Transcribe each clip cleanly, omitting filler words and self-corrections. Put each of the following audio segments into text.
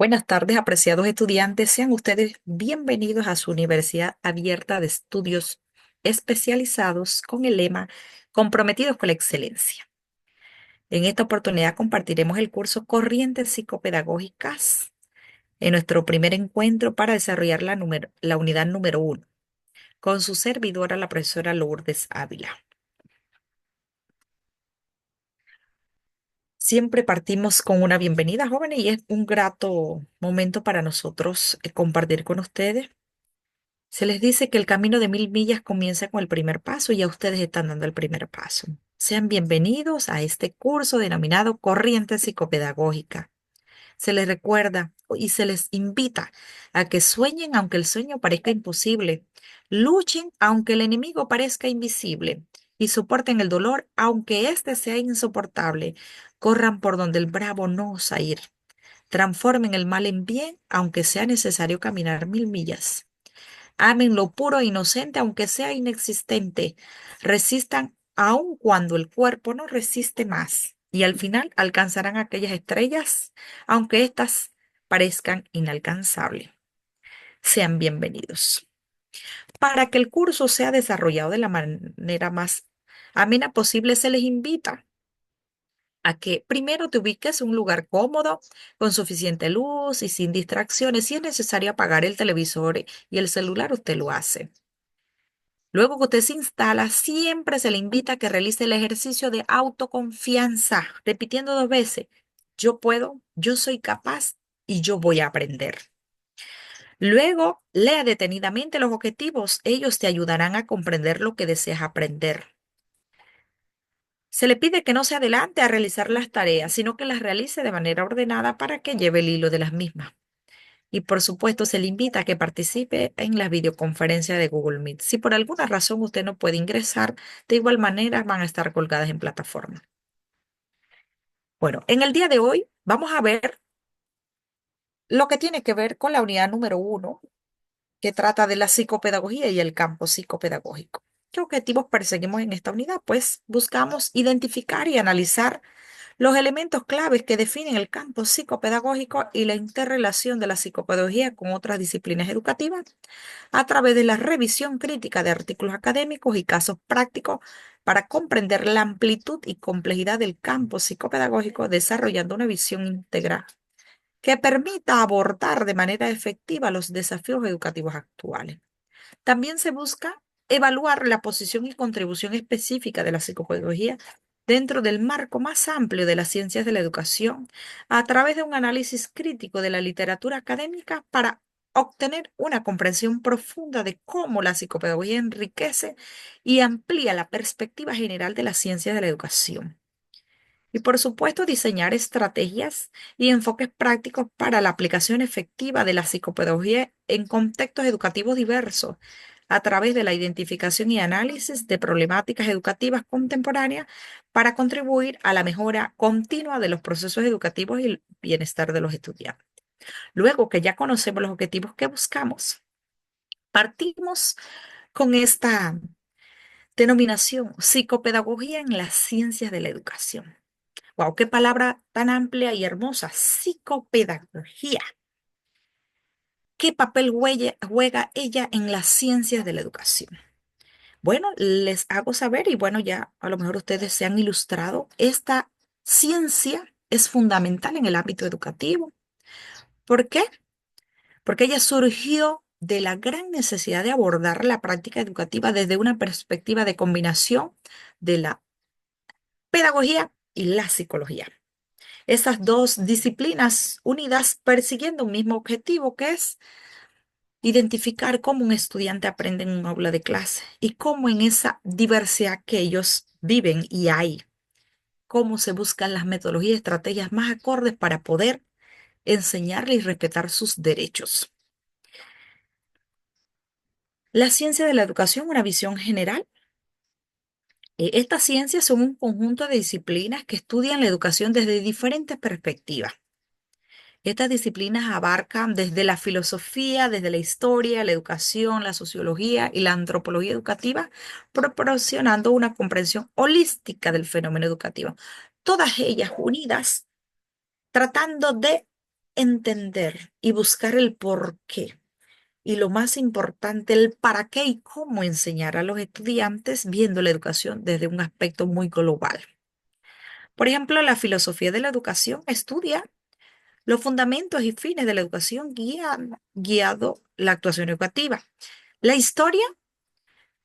Buenas tardes, apreciados estudiantes. Sean ustedes bienvenidos a su Universidad Abierta de Estudios Especializados con el lema Comprometidos con la Excelencia. En esta oportunidad compartiremos el curso Corrientes Psicopedagógicas en nuestro primer encuentro para desarrollar la unidad número 1 con su servidora, la profesora Lourdes Ávila. Siempre partimos con una bienvenida, jóvenes, y es un grato momento para nosotros compartir con ustedes. Se les dice que el camino de 1000 millas comienza con el primer paso y ya ustedes están dando el primer paso. Sean bienvenidos a este curso denominado Corriente Psicopedagógica. Se les recuerda y se les invita a que sueñen aunque el sueño parezca imposible, luchen aunque el enemigo parezca invisible y soporten el dolor aunque éste sea insoportable. Corran por donde el bravo no osa ir. Transformen el mal en bien aunque sea necesario caminar 1000 millas. Amen lo puro e inocente, aunque sea inexistente. Resistan aun cuando el cuerpo no resiste más. Y al final alcanzarán aquellas estrellas, aunque éstas parezcan inalcanzables. Sean bienvenidos. Para que el curso sea desarrollado de la manera más amena posible, se les invita a que primero te ubiques en un lugar cómodo, con suficiente luz y sin distracciones. Si es necesario apagar el televisor y el celular, usted lo hace. Luego que usted se instala, siempre se le invita a que realice el ejercicio de autoconfianza, repitiendo 2 veces, yo puedo, yo soy capaz y yo voy a aprender. Luego, lea detenidamente los objetivos. Ellos te ayudarán a comprender lo que deseas aprender. Se le pide que no se adelante a realizar las tareas, sino que las realice de manera ordenada para que lleve el hilo de las mismas. Y por supuesto, se le invita a que participe en la videoconferencia de Google Meet. Si por alguna razón usted no puede ingresar, de igual manera van a estar colgadas en plataforma. Bueno, en el día de hoy vamos a ver lo que tiene que ver con la unidad número 1, que trata de la psicopedagogía y el campo psicopedagógico. ¿Qué objetivos perseguimos en esta unidad? Pues buscamos identificar y analizar los elementos claves que definen el campo psicopedagógico y la interrelación de la psicopedagogía con otras disciplinas educativas a través de la revisión crítica de artículos académicos y casos prácticos para comprender la amplitud y complejidad del campo psicopedagógico, desarrollando una visión íntegra que permita abordar de manera efectiva los desafíos educativos actuales. También se busca evaluar la posición y contribución específica de la psicopedagogía dentro del marco más amplio de las ciencias de la educación a través de un análisis crítico de la literatura académica para obtener una comprensión profunda de cómo la psicopedagogía enriquece y amplía la perspectiva general de las ciencias de la educación. Y por supuesto, diseñar estrategias y enfoques prácticos para la aplicación efectiva de la psicopedagogía en contextos educativos diversos, a través de la identificación y análisis de problemáticas educativas contemporáneas para contribuir a la mejora continua de los procesos educativos y el bienestar de los estudiantes. Luego que ya conocemos los objetivos que buscamos, partimos con esta denominación, psicopedagogía en las ciencias de la educación. Wow, qué palabra tan amplia y hermosa. Psicopedagogía. ¿Qué papel juega ella en las ciencias de la educación? Bueno, les hago saber y bueno, ya a lo mejor ustedes se han ilustrado. Esta ciencia es fundamental en el ámbito educativo. ¿Por qué? Porque ella surgió de la gran necesidad de abordar la práctica educativa desde una perspectiva de combinación de la pedagogía y la psicología. Esas dos disciplinas unidas persiguiendo un mismo objetivo, que es identificar cómo un estudiante aprende en un aula de clase y cómo en esa diversidad que ellos viven y hay, cómo se buscan las metodologías y estrategias más acordes para poder enseñarle y respetar sus derechos. La ciencia de la educación, una visión general. Estas ciencias son un conjunto de disciplinas que estudian la educación desde diferentes perspectivas. Estas disciplinas abarcan desde la filosofía, desde la historia, la educación, la sociología y la antropología educativa, proporcionando una comprensión holística del fenómeno educativo. Todas ellas unidas tratando de entender y buscar el por qué. Y lo más importante, el para qué y cómo enseñar a los estudiantes viendo la educación desde un aspecto muy global. Por ejemplo, la filosofía de la educación estudia los fundamentos y fines de la educación guiado la actuación educativa. La historia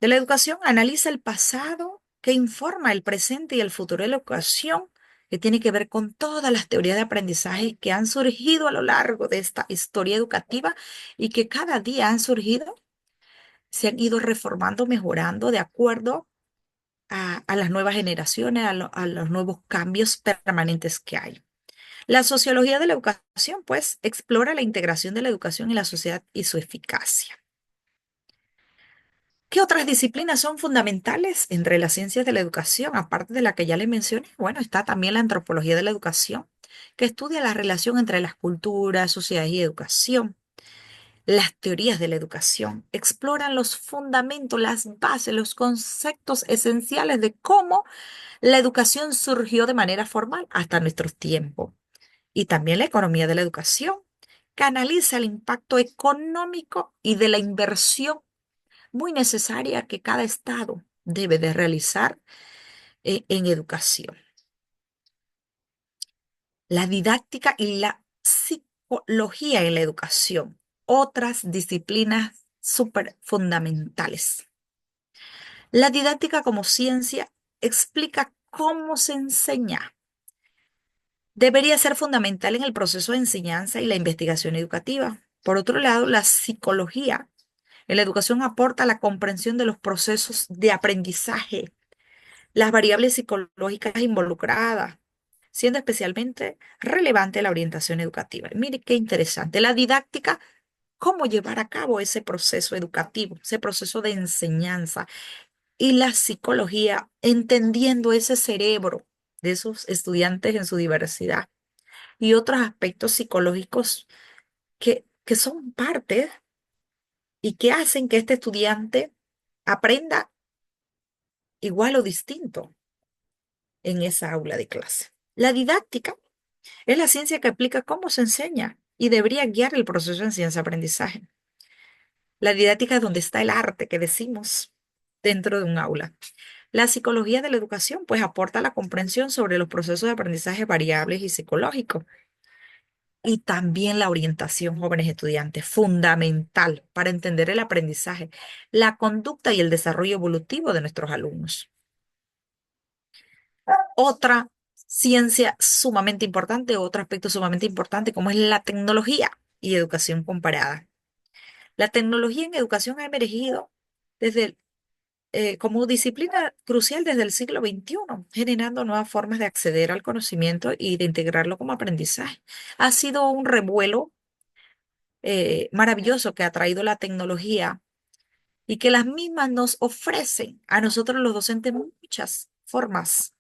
de la educación analiza el pasado que informa el presente y el futuro de la educación, que tiene que ver con todas las teorías de aprendizaje que han surgido a lo largo de esta historia educativa y que cada día han surgido, se han ido reformando, mejorando de acuerdo a las nuevas generaciones, a los nuevos cambios permanentes que hay. La sociología de la educación, pues, explora la integración de la educación en la sociedad y su eficacia. ¿Qué otras disciplinas son fundamentales entre las ciencias de la educación? Aparte de la que ya les mencioné, bueno, está también la antropología de la educación, que estudia la relación entre las culturas, sociedad y educación. Las teorías de la educación exploran los fundamentos, las bases, los conceptos esenciales de cómo la educación surgió de manera formal hasta nuestros tiempos. Y también la economía de la educación, que analiza el impacto económico y de la inversión muy necesaria que cada estado debe de realizar en educación. La didáctica y la psicología en la educación, otras disciplinas súper fundamentales. La didáctica como ciencia explica cómo se enseña. Debería ser fundamental en el proceso de enseñanza y la investigación educativa. Por otro lado, la psicología en la educación aporta la comprensión de los procesos de aprendizaje, las variables psicológicas involucradas, siendo especialmente relevante la orientación educativa. Mire qué interesante. La didáctica, cómo llevar a cabo ese proceso educativo, ese proceso de enseñanza. Y la psicología, entendiendo ese cerebro de esos estudiantes en su diversidad y otros aspectos psicológicos que son parte y que hacen que este estudiante aprenda igual o distinto en esa aula de clase. La didáctica es la ciencia que explica cómo se enseña y debería guiar el proceso de enseñanza-aprendizaje. La didáctica es donde está el arte que decimos dentro de un aula. La psicología de la educación pues aporta la comprensión sobre los procesos de aprendizaje variables y psicológicos. Y también la orientación, jóvenes estudiantes, fundamental para entender el aprendizaje, la conducta y el desarrollo evolutivo de nuestros alumnos. Otra ciencia sumamente importante, otro aspecto sumamente importante, como es la tecnología y educación comparada. La tecnología en educación ha emergido desde como disciplina crucial desde el siglo XXI, generando nuevas formas de acceder al conocimiento y de integrarlo como aprendizaje. Ha sido un revuelo maravilloso que ha traído la tecnología y que las mismas nos ofrecen a nosotros los docentes muchas formas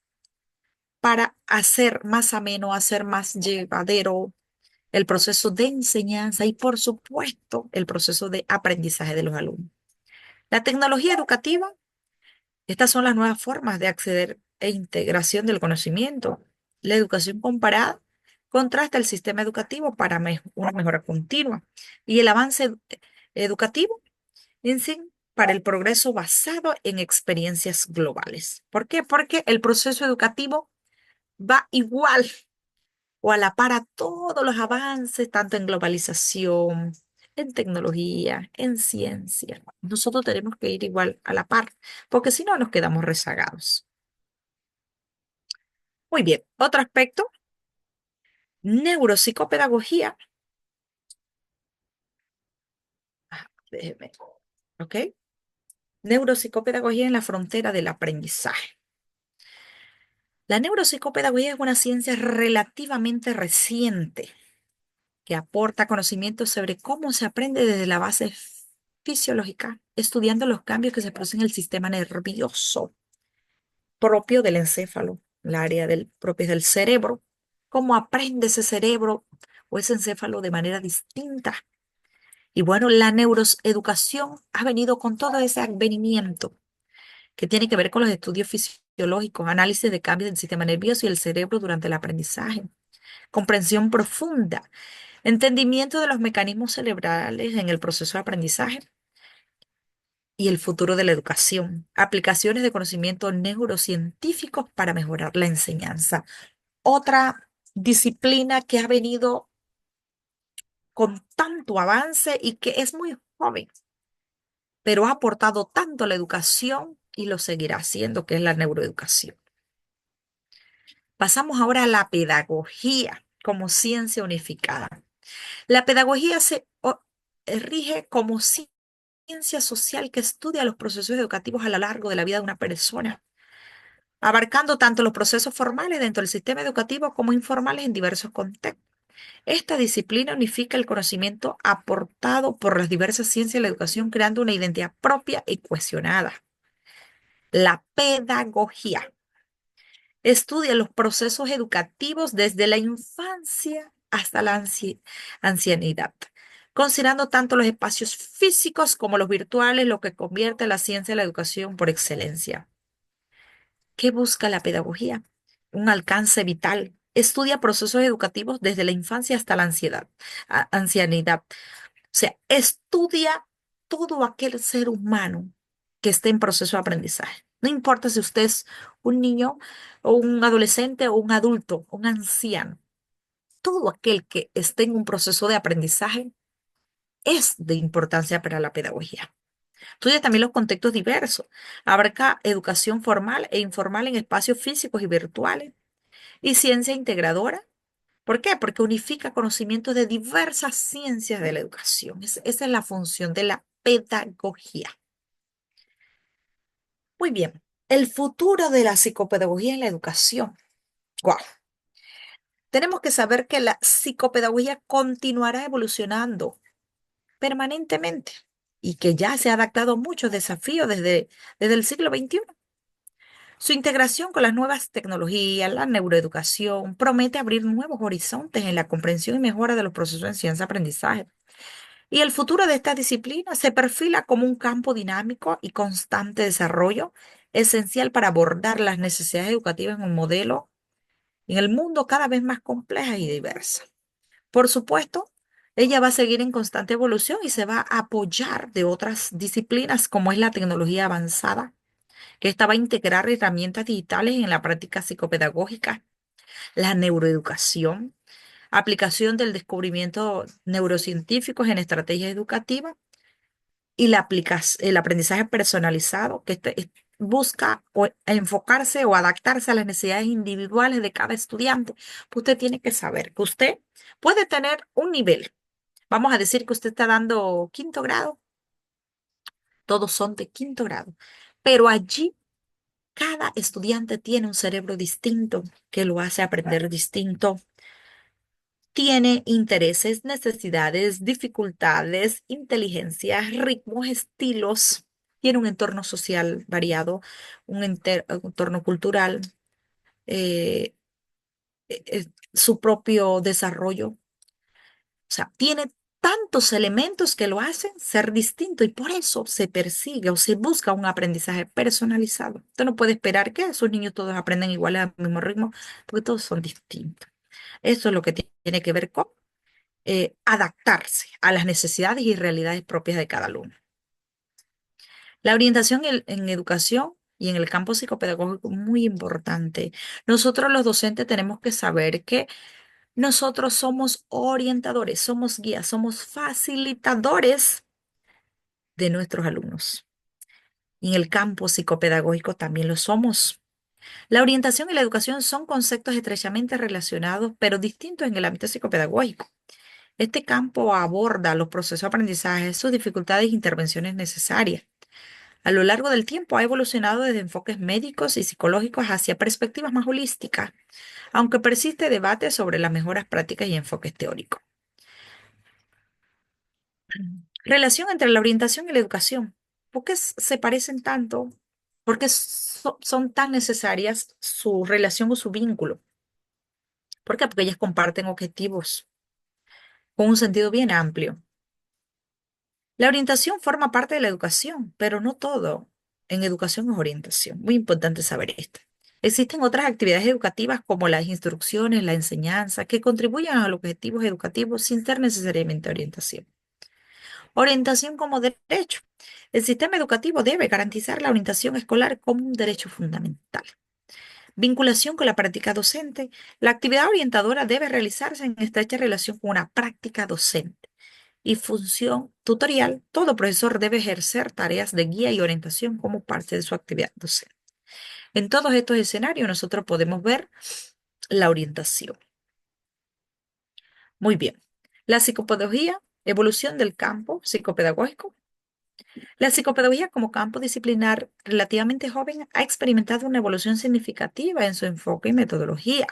para hacer más ameno, hacer más llevadero el proceso de enseñanza y, por supuesto, el proceso de aprendizaje de los alumnos. La tecnología educativa, estas son las nuevas formas de acceder e integración del conocimiento. La educación comparada contrasta el sistema educativo para una mejora continua y el avance educativo en sí para el progreso basado en experiencias globales. ¿Por qué? Porque el proceso educativo va igual o a la par a todos los avances, tanto en globalización, en tecnología, en ciencia. Nosotros tenemos que ir igual a la par, porque si no nos quedamos rezagados. Muy bien, otro aspecto, neuropsicopedagogía. Déjeme, ¿ok? Neuropsicopedagogía en la frontera del aprendizaje. La neuropsicopedagogía es una ciencia relativamente reciente que aporta conocimientos sobre cómo se aprende desde la base fisiológica, estudiando los cambios que se producen en el sistema nervioso propio del encéfalo, el área propia del cerebro, cómo aprende ese cerebro o ese encéfalo de manera distinta. Y bueno, la neuroeducación ha venido con todo ese advenimiento que tiene que ver con los estudios fisiológicos, análisis de cambios del sistema nervioso y el cerebro durante el aprendizaje, comprensión profunda entendimiento de los mecanismos cerebrales en el proceso de aprendizaje y el futuro de la educación, aplicaciones de conocimientos neurocientíficos para mejorar la enseñanza. Otra disciplina que ha venido con tanto avance y que es muy joven, pero ha aportado tanto a la educación y lo seguirá haciendo, que es la neuroeducación. Pasamos ahora a la pedagogía como ciencia unificada. La pedagogía rige como ciencia social que estudia los procesos educativos a lo largo de la vida de una persona, abarcando tanto los procesos formales dentro del sistema educativo como informales en diversos contextos. Esta disciplina unifica el conocimiento aportado por las diversas ciencias de la educación, creando una identidad propia y cohesionada. La pedagogía estudia los procesos educativos desde la infancia hasta la ancianidad, considerando tanto los espacios físicos como los virtuales, lo que convierte la ciencia de la educación por excelencia. ¿Qué busca la pedagogía? Un alcance vital. Estudia procesos educativos desde la infancia hasta la ancianidad. O sea, estudia todo aquel ser humano que esté en proceso de aprendizaje. No importa si usted es un niño o un adolescente o un adulto, un anciano. Todo aquel que esté en un proceso de aprendizaje es de importancia para la pedagogía. Estudia también los contextos diversos. Abarca educación formal e informal en espacios físicos y virtuales y ciencia integradora. ¿Por qué? Porque unifica conocimientos de diversas ciencias de la educación. Esa es la función de la pedagogía. Muy bien. El futuro de la psicopedagogía en la educación. Wow. Tenemos que saber que la psicopedagogía continuará evolucionando permanentemente y que ya se ha adaptado a muchos desafíos desde el siglo XXI. Su integración con las nuevas tecnologías, la neuroeducación, promete abrir nuevos horizontes en la comprensión y mejora de los procesos de enseñanza-aprendizaje. Y el futuro de esta disciplina se perfila como un campo dinámico y constante desarrollo, esencial para abordar las necesidades educativas en un modelo, en el mundo cada vez más compleja y diversa. Por supuesto, ella va a seguir en constante evolución y se va a apoyar de otras disciplinas como es la tecnología avanzada, que esta va a integrar herramientas digitales en la práctica psicopedagógica, la neuroeducación, aplicación del descubrimiento neurocientíficos en estrategias educativas y el aprendizaje personalizado, que busca enfocarse o adaptarse a las necesidades individuales de cada estudiante. Pues usted tiene que saber que usted puede tener un nivel. Vamos a decir que usted está dando quinto grado, todos son de quinto grado, pero allí cada estudiante tiene un cerebro distinto que lo hace aprender distinto. Tiene intereses, necesidades, dificultades, inteligencias, ritmos, estilos. Tiene un entorno social variado, un entorno cultural, eh, su propio desarrollo. O sea, tiene tantos elementos que lo hacen ser distinto y por eso se persigue o se busca un aprendizaje personalizado. Usted no puede esperar que sus niños todos aprendan igual al mismo ritmo, porque todos son distintos. Eso es lo que tiene que ver con adaptarse a las necesidades y realidades propias de cada alumno. La orientación en educación y en el campo psicopedagógico es muy importante. Nosotros los docentes tenemos que saber que nosotros somos orientadores, somos guías, somos facilitadores de nuestros alumnos. Y en el campo psicopedagógico también lo somos. La orientación y la educación son conceptos estrechamente relacionados, pero distintos en el ámbito psicopedagógico. Este campo aborda los procesos de aprendizaje, sus dificultades e intervenciones necesarias. A lo largo del tiempo ha evolucionado desde enfoques médicos y psicológicos hacia perspectivas más holísticas, aunque persiste debate sobre las mejoras prácticas y enfoques teóricos. Relación entre la orientación y la educación. ¿Por qué se parecen tanto? ¿Por qué son tan necesarias su relación o su vínculo? ¿Por qué? Porque ellas comparten objetivos con un sentido bien amplio. La orientación forma parte de la educación, pero no todo en educación es orientación. Muy importante saber esto. Existen otras actividades educativas como las instrucciones, la enseñanza, que contribuyen a los objetivos educativos sin ser necesariamente orientación. Orientación como derecho. El sistema educativo debe garantizar la orientación escolar como un derecho fundamental. Vinculación con la práctica docente. La actividad orientadora debe realizarse en estrecha relación con una práctica docente. Y función tutorial. Todo profesor debe ejercer tareas de guía y orientación como parte de su actividad docente. En todos estos escenarios nosotros podemos ver la orientación. Muy bien. La psicopedagogía, evolución del campo psicopedagógico. La psicopedagogía como campo disciplinar relativamente joven ha experimentado una evolución significativa en su enfoque y metodología.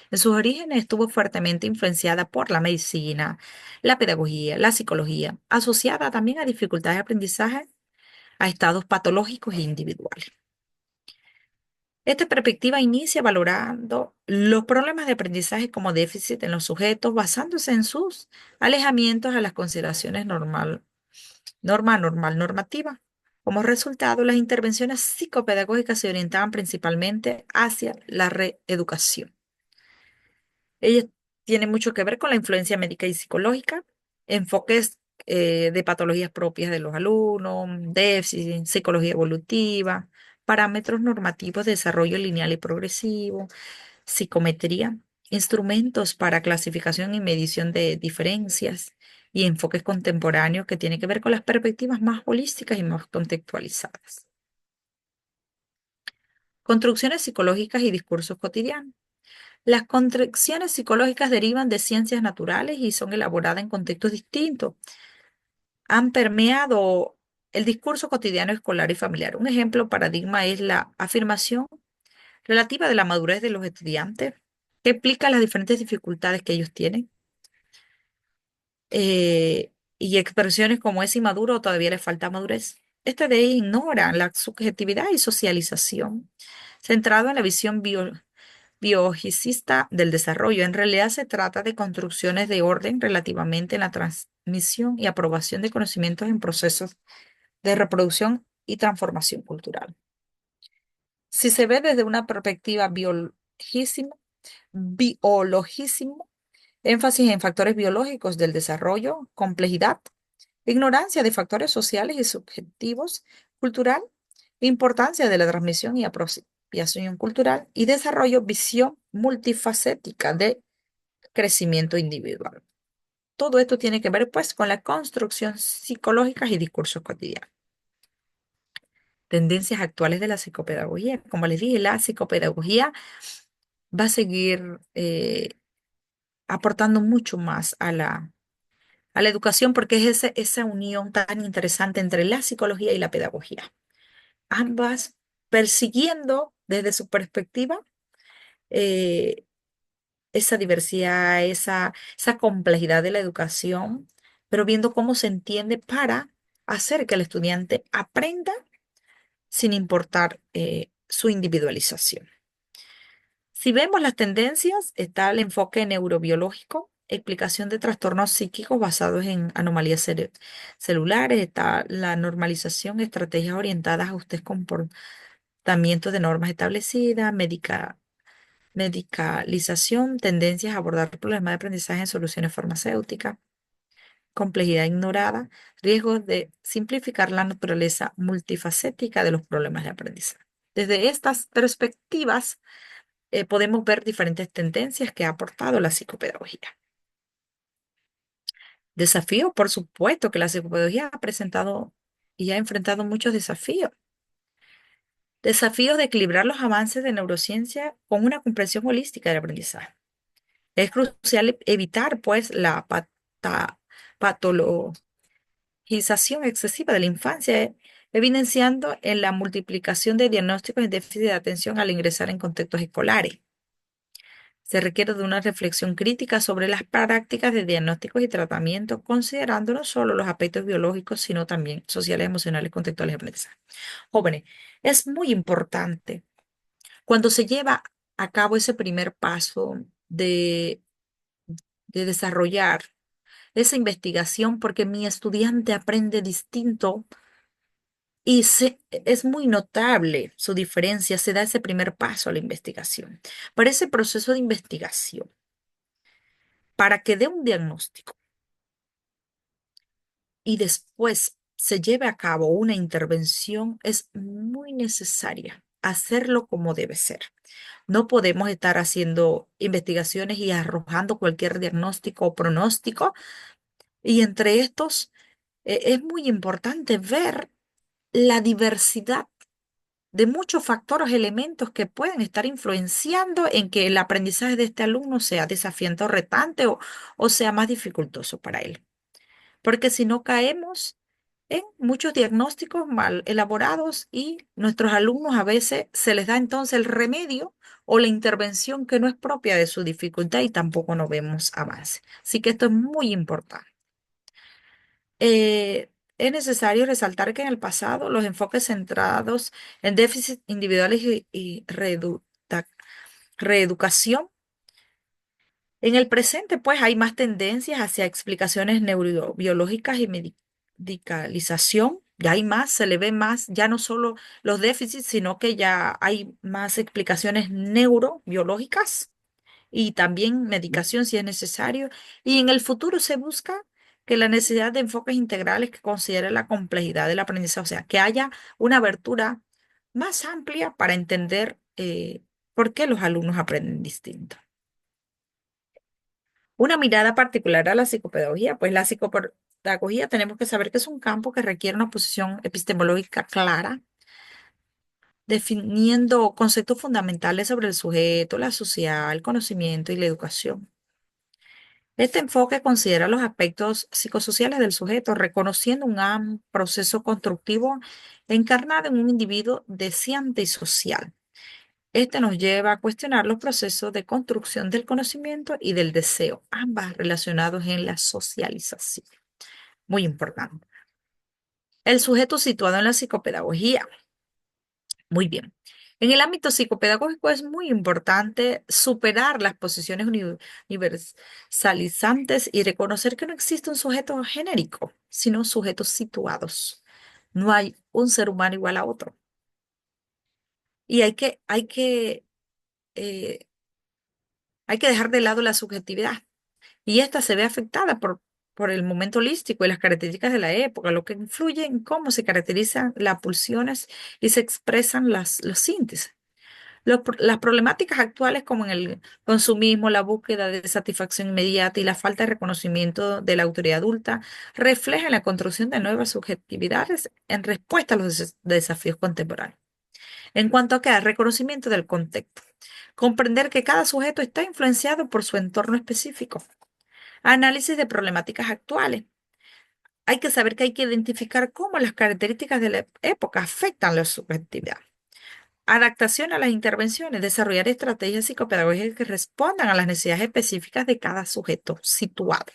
En sus orígenes estuvo fuertemente influenciada por la medicina, la pedagogía, la psicología, asociada también a dificultades de aprendizaje, a estados patológicos e individuales. Esta perspectiva inicia valorando los problemas de aprendizaje como déficit en los sujetos, basándose en sus alejamientos a las consideraciones normativa. Como resultado, las intervenciones psicopedagógicas se orientaban principalmente hacia la reeducación. Ella tiene mucho que ver con la influencia médica y psicológica, enfoques de patologías propias de los alumnos, déficit, psicología evolutiva, parámetros normativos de desarrollo lineal y progresivo, psicometría, instrumentos para clasificación y medición de diferencias y enfoques contemporáneos que tienen que ver con las perspectivas más holísticas y más contextualizadas. Construcciones psicológicas y discursos cotidianos. Las construcciones psicológicas derivan de ciencias naturales y son elaboradas en contextos distintos. Han permeado el discurso cotidiano escolar y familiar. Un ejemplo paradigma es la afirmación relativa de la madurez de los estudiantes, que explica las diferentes dificultades que ellos tienen, y expresiones como es inmaduro o todavía le falta madurez. Este de ahí ignora la subjetividad y socialización, centrado en la visión biologicista del desarrollo. En realidad se trata de construcciones de orden relativamente en la transmisión y aprobación de conocimientos en procesos de reproducción y transformación cultural. Si se ve desde una perspectiva biologísimo, énfasis en factores biológicos del desarrollo, complejidad, ignorancia de factores sociales y subjetivos, cultural, importancia de la transmisión y apropiación cultural y desarrollo, visión multifacética de crecimiento individual. Todo esto tiene que ver pues con la construcción psicológica y discursos cotidianos. Tendencias actuales de la psicopedagogía. Como les dije, la psicopedagogía va a seguir aportando mucho más a la educación porque es esa unión tan interesante entre la psicología y la pedagogía. Ambas persiguiendo desde su perspectiva eh, esa diversidad, esa complejidad de la educación, pero viendo cómo se entiende para hacer que el estudiante aprenda sin importar su individualización. Si vemos las tendencias, está el enfoque neurobiológico, explicación de trastornos psíquicos basados en anomalías celulares, está la normalización, estrategias orientadas a ajustes comportamientos de normas establecidas, medicalización, tendencias a abordar problemas de aprendizaje en soluciones farmacéuticas, complejidad ignorada, riesgos de simplificar la naturaleza multifacética de los problemas de aprendizaje. Desde estas perspectivas, podemos ver diferentes tendencias que ha aportado la psicopedagogía. Desafíos, por supuesto que la psicopedagogía ha presentado y ha enfrentado muchos desafíos. Desafíos de equilibrar los avances de neurociencia con una comprensión holística del aprendizaje. Es crucial evitar, pues, la patologización excesiva de la infancia, evidenciando en la multiplicación de diagnósticos de déficit de atención al ingresar en contextos escolares. Se requiere de una reflexión crítica sobre las prácticas de diagnósticos y tratamiento, considerando no solo los aspectos biológicos, sino también sociales, emocionales, contextuales y aprendizaje. Jóvenes, es muy importante cuando se lleva a cabo ese primer paso de desarrollar esa investigación, porque mi estudiante aprende distinto es muy notable su diferencia, se da ese primer paso a la investigación. Para ese proceso de investigación, para que dé un diagnóstico y después se lleve a cabo una intervención, es muy necesaria hacerlo como debe ser. No podemos estar haciendo investigaciones y arrojando cualquier diagnóstico o pronóstico. Y entre estos, es muy importante ver la diversidad de muchos factores, elementos que pueden estar influenciando en que el aprendizaje de este alumno sea desafiante o retante o sea más dificultoso para él. Porque si no caemos en muchos diagnósticos mal elaborados y nuestros alumnos a veces se les da entonces el remedio o la intervención que no es propia de su dificultad y tampoco no vemos avance. Así que esto es muy importante. Es necesario resaltar que en el pasado los enfoques centrados en déficits individuales y reeducación, en el presente pues hay más tendencias hacia explicaciones neurobiológicas y medicalización. Ya hay más, se le ve más, ya no solo los déficits, sino que ya hay más explicaciones neurobiológicas y también medicación si es necesario. Y en el futuro se busca que la necesidad de enfoques integrales que considere la complejidad del aprendizaje, o sea, que haya una abertura más amplia para entender por qué los alumnos aprenden distinto. Una mirada particular a la psicopedagogía, pues la psicopedagogía tenemos que saber que es un campo que requiere una posición epistemológica clara, definiendo conceptos fundamentales sobre el sujeto, la sociedad, el conocimiento y la educación. Este enfoque considera los aspectos psicosociales del sujeto, reconociendo un proceso constructivo encarnado en un individuo deseante y social. Este nos lleva a cuestionar los procesos de construcción del conocimiento y del deseo, ambas relacionados en la socialización. Muy importante. El sujeto situado en la psicopedagogía. Muy bien. En el ámbito psicopedagógico es muy importante superar las posiciones universalizantes y reconocer que no existe un sujeto genérico, sino sujetos situados. No hay un ser humano igual a otro. Y eh, hay que dejar de lado la subjetividad. Y esta se ve afectada por el momento holístico y las características de la época, lo que influye en cómo se caracterizan las pulsiones y se expresan los síntesis. Las problemáticas actuales como en el consumismo, la búsqueda de satisfacción inmediata y la falta de reconocimiento de la autoridad adulta reflejan la construcción de nuevas subjetividades en respuesta a los desafíos contemporáneos. En cuanto a que al reconocimiento del contexto, comprender que cada sujeto está influenciado por su entorno específico. Análisis de problemáticas actuales. Hay que saber que hay que identificar cómo las características de la época afectan la subjetividad. Adaptación a las intervenciones, desarrollar estrategias psicopedagógicas que respondan a las necesidades específicas de cada sujeto situado.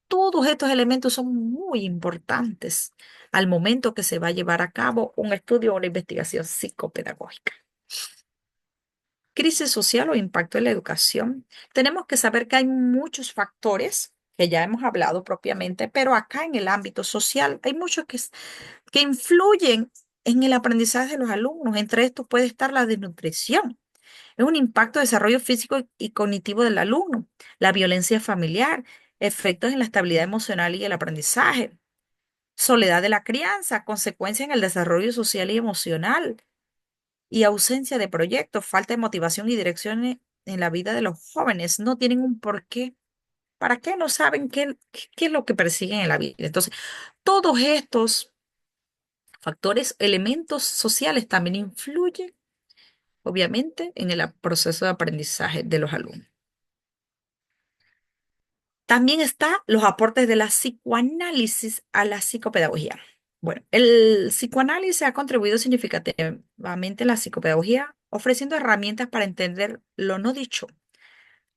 Todos estos elementos son muy importantes al momento que se va a llevar a cabo un estudio o una investigación psicopedagógica. Crisis social o impacto en la educación. Tenemos que saber que hay muchos factores que ya hemos hablado propiamente, pero acá en el ámbito social hay muchos que influyen en el aprendizaje de los alumnos. Entre estos puede estar la desnutrición. Es un impacto de desarrollo físico y cognitivo del alumno, la violencia familiar, efectos en la estabilidad emocional y el aprendizaje, soledad de la crianza, consecuencia en el desarrollo social y emocional, y ausencia de proyectos, falta de motivación y dirección en la vida de los jóvenes. No tienen un porqué. ¿Para qué? No saben qué es lo que persiguen en la vida. Entonces, todos estos factores, elementos sociales también influyen, obviamente, en el proceso de aprendizaje de los alumnos. También está los aportes de la psicoanálisis a la psicopedagogía. Bueno, el psicoanálisis ha contribuido significativamente en la psicopedagogía, ofreciendo herramientas para entender lo no dicho,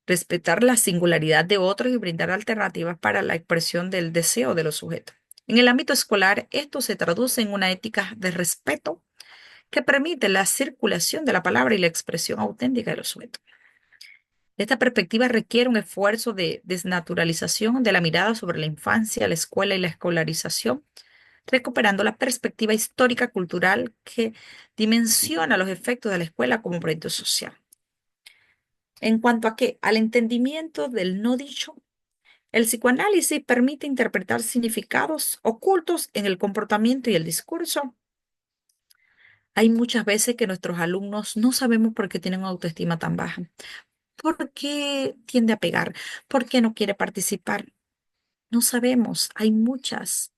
respetar la singularidad de otros y brindar alternativas para la expresión del deseo de los sujetos. En el ámbito escolar, esto se traduce en una ética de respeto que permite la circulación de la palabra y la expresión auténtica de los sujetos. Esta perspectiva requiere un esfuerzo de desnaturalización de la mirada sobre la infancia, la escuela y la escolarización, recuperando la perspectiva histórica cultural que dimensiona los efectos de la escuela como proyecto social. En cuanto a qué, al entendimiento del no dicho, el psicoanálisis permite interpretar significados ocultos en el comportamiento y el discurso. Hay muchas veces que nuestros alumnos no sabemos por qué tienen una autoestima tan baja, por qué tiende a pegar, por qué no quiere participar. No sabemos, hay muchos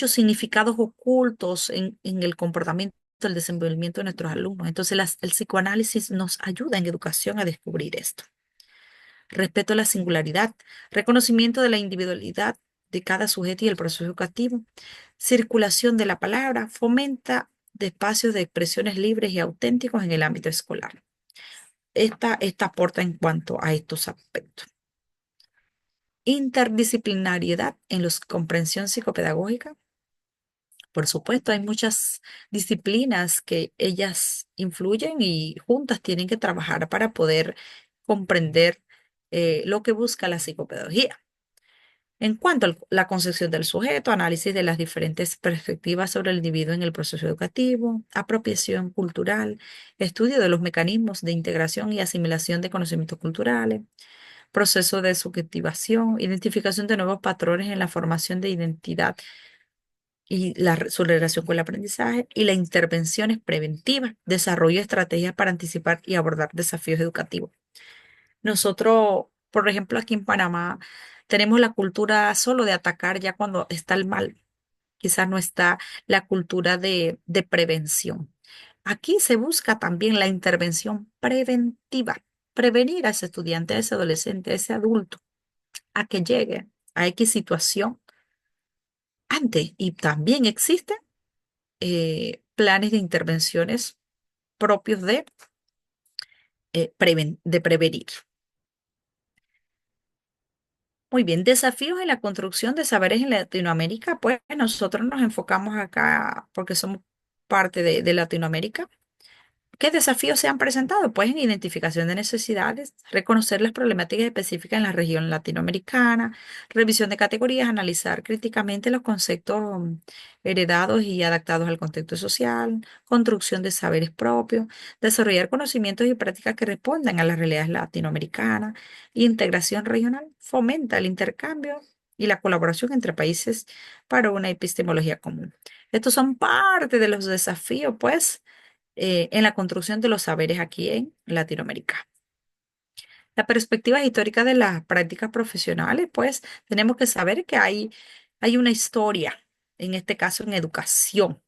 significados ocultos en el comportamiento, el desenvolvimiento de nuestros alumnos. Entonces, el psicoanálisis nos ayuda en educación a descubrir esto. Respeto a la singularidad, reconocimiento de la individualidad de cada sujeto y el proceso educativo, circulación de la palabra, fomenta de espacios de expresiones libres y auténticos en el ámbito escolar. Esta aporta en cuanto a estos aspectos. Interdisciplinariedad en la comprensión psicopedagógica. Por supuesto, hay muchas disciplinas que ellas influyen y juntas tienen que trabajar para poder comprender lo que busca la psicopedagogía. En cuanto a la concepción del sujeto, análisis de las diferentes perspectivas sobre el individuo en el proceso educativo, apropiación cultural, estudio de los mecanismos de integración y asimilación de conocimientos culturales, proceso de subjetivación, identificación de nuevos patrones en la formación de identidad y su relación con el aprendizaje, y las intervenciones preventivas, desarrollo de estrategias para anticipar y abordar desafíos educativos. Nosotros, por ejemplo, aquí en Panamá, tenemos la cultura solo de atacar ya cuando está el mal. Quizás no está la cultura de prevención. Aquí se busca también la intervención preventiva, prevenir a ese estudiante, a ese adolescente, a ese adulto, a que llegue a X situación antes. Y también existen planes de intervenciones propios de prevenir. Muy bien, desafíos en la construcción de saberes en Latinoamérica. Pues nosotros nos enfocamos acá porque somos parte de Latinoamérica. ¿Qué desafíos se han presentado? Pues en identificación de necesidades, reconocer las problemáticas específicas en la región latinoamericana, revisión de categorías, analizar críticamente los conceptos heredados y adaptados al contexto social, construcción de saberes propios, desarrollar conocimientos y prácticas que respondan a las realidades latinoamericanas, integración regional, fomenta el intercambio y la colaboración entre países para una epistemología común. Estos son parte de los desafíos, pues en la construcción de los saberes aquí en Latinoamérica. La perspectiva histórica de las prácticas profesionales, pues tenemos que saber que hay una historia, en este caso en educación.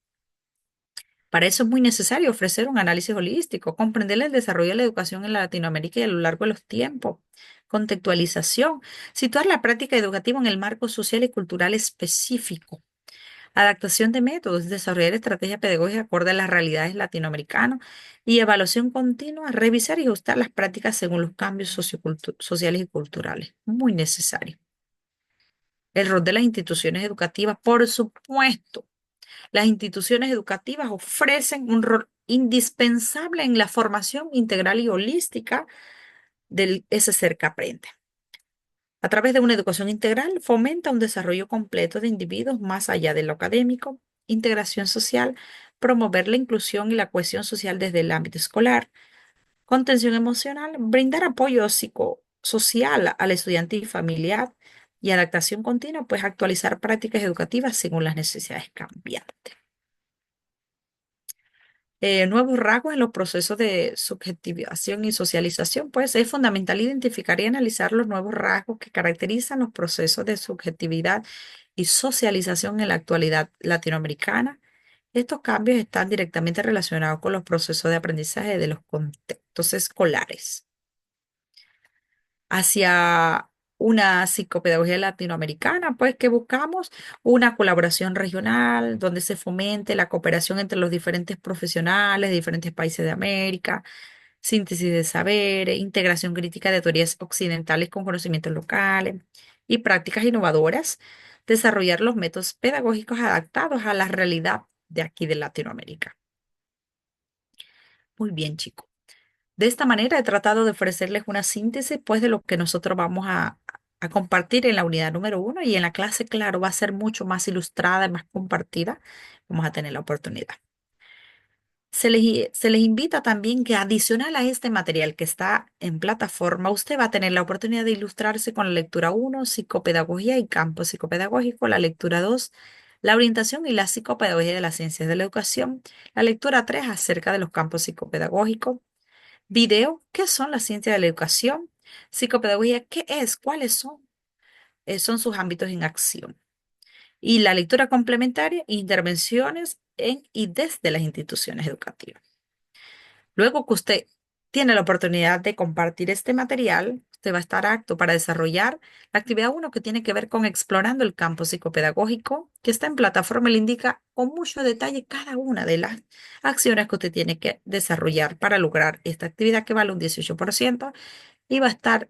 Para eso es muy necesario ofrecer un análisis holístico, comprender el desarrollo de la educación en Latinoamérica y a lo largo de los tiempos, contextualización, situar la práctica educativa en el marco social y cultural específico. Adaptación de métodos, desarrollar estrategias pedagógicas acorde a las realidades latinoamericanas y evaluación continua, revisar y ajustar las prácticas según los cambios sociales y culturales. Muy necesario. El rol de las instituciones educativas, por supuesto. Las instituciones educativas ofrecen un rol indispensable en la formación integral y holística de ese ser que aprende. A través de una educación integral, fomenta un desarrollo completo de individuos más allá de lo académico, integración social, promover la inclusión y la cohesión social desde el ámbito escolar, contención emocional, brindar apoyo psicosocial al estudiante y familiar y adaptación continua, pues actualizar prácticas educativas según las necesidades cambiantes. Nuevos rasgos en los procesos de subjetivación y socialización, pues es fundamental identificar y analizar los nuevos rasgos que caracterizan los procesos de subjetividad y socialización en la actualidad latinoamericana. Estos cambios están directamente relacionados con los procesos de aprendizaje de los contextos escolares hacia una psicopedagogía latinoamericana, pues que buscamos una colaboración regional donde se fomente la cooperación entre los diferentes profesionales de diferentes países de América, síntesis de saberes, integración crítica de teorías occidentales con conocimientos locales y prácticas innovadoras, desarrollar los métodos pedagógicos adaptados a la realidad de aquí de Latinoamérica. Muy bien, chicos. De esta manera he tratado de ofrecerles una síntesis, pues, de lo que nosotros vamos a a compartir en la unidad número 1 y en la clase, claro, va a ser mucho más ilustrada y más compartida. Vamos a tener la oportunidad. Se les invita también que adicional a este material que está en plataforma, usted va a tener la oportunidad de ilustrarse con la lectura 1, psicopedagogía y campo psicopedagógico, la lectura 2, la orientación y la psicopedagogía de las ciencias de la educación, la lectura 3 acerca de los campos psicopedagógicos, video, ¿qué son las ciencias de la educación? Psicopedagogía, ¿qué es? ¿Cuáles son? Son sus ámbitos en acción. Y la lectura complementaria, intervenciones en y desde las instituciones educativas. Luego que usted tiene la oportunidad de compartir este material, usted va a estar apto para desarrollar la actividad 1 que tiene que ver con explorando el campo psicopedagógico, que está en plataforma, le indica con mucho detalle cada una de las acciones que usted tiene que desarrollar para lograr esta actividad que vale un 18% y va a estar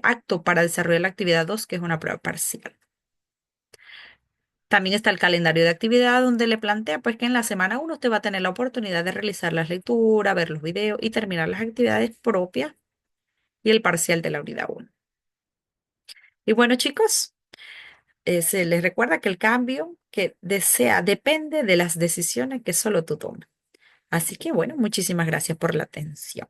apto para desarrollar la actividad 2 que es una prueba parcial. También está el calendario de actividad donde le plantea pues que en la semana 1 usted va a tener la oportunidad de realizar las lecturas, ver los videos y terminar las actividades propias y el parcial de la unidad 1. Y bueno, chicos, se les recuerda que el cambio que desea depende de las decisiones que solo tú tomas. Así que bueno, muchísimas gracias por la atención.